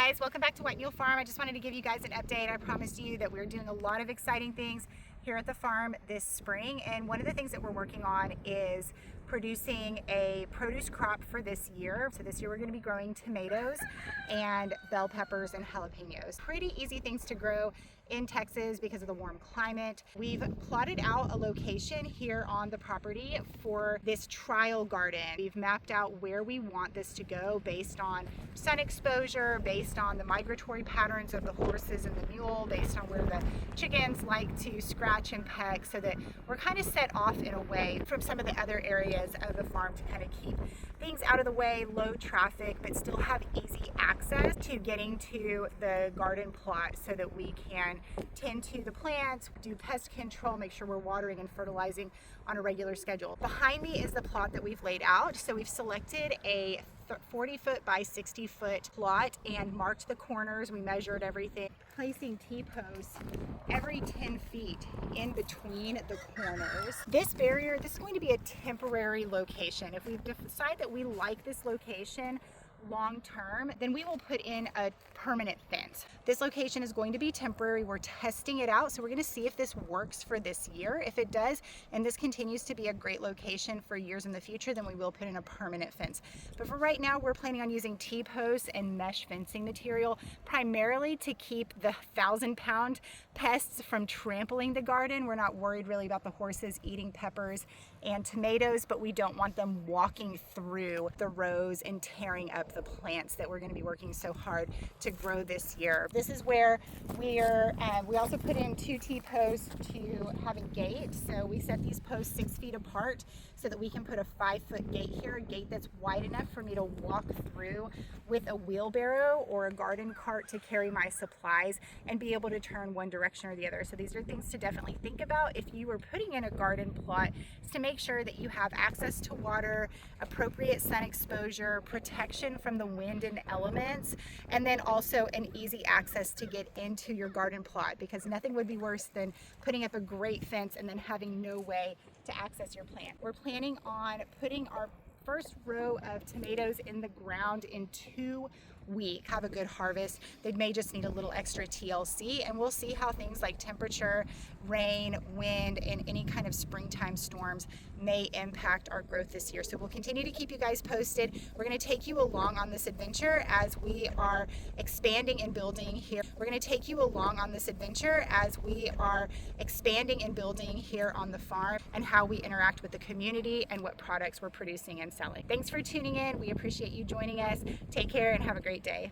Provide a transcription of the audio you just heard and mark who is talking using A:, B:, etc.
A: guys, welcome back to White Mule Farm. I just wanted to give you guys an update. I promised you that we're doing a lot of exciting things here at the farm this spring, and one of the things that we're working on is producing a produce crop for this year. So this year we're going to be growing tomatoes and bell peppers and jalapenos. Pretty easy things to grow in Texas because of the warm climate. We've plotted out a location here on the property for this trial garden. We've mapped out where we want this to go based on sun exposure, based on the migratory patterns of the horses and the mule, based on where the chickens like to scratch and peck, so that we're kind of set off in a way from some of the other areas of the farm to kind of keep things out of the way, low traffic, but still have easy access to getting to the garden plot so that we can tend to the plants, do pest control, make sure we're watering and fertilizing on a regular schedule. Behind me is the plot that we've laid out. So we've selected a 40-foot by 60-foot plot and marked the corners. We measured everything, placing T-posts every 10 feet in between the corners. This barrier, this is going to be a temporary location. If we decide that we like this location long term, then we will put in a permanent fence. This location is going to be temporary. We're testing it out, so we're going to see if this works for this year. If it does, and this continues to be a great location for years in the future, then we will put in a permanent fence. But for right now, we're planning on using T-posts and mesh fencing material, primarily to keep the 1,000-pound pests from trampling the garden. We're not worried really about the horses eating peppers and tomatoes, but we don't want them walking through the rows and tearing up the plants that we're going to be working so hard to grow this year. This is where we also put in 2 T-posts to have a gate. So we set these posts 6 feet apart so that we can put a 5-foot gate here, a gate that's wide enough for me to walk through with a wheelbarrow or a garden cart to carry my supplies and be able to turn one direction or the other. So these are things to definitely think about if you were putting in a garden plot, is to make sure that you have access to water, appropriate sun exposure, protection from the wind and elements, and then also an easy access to get into your garden plot, because nothing would be worse than putting up a great fence and then having no way to access your plant. We're planning on putting our first row of tomatoes in the ground in 2 weeks. Have a good harvest. They may just need a little extra TLC, and we'll see how things like temperature, rain, wind, and any kind of springtime storms may impact our growth this year. So we'll continue to keep you guys posted. We're going to take you along on this adventure as we are expanding and building here. We're going to take you along on this adventure as we are expanding and building here on the farm, and how we interact with the community and what products we're producing and selling. Thanks for tuning in. We appreciate you joining us. Take care and have a great day.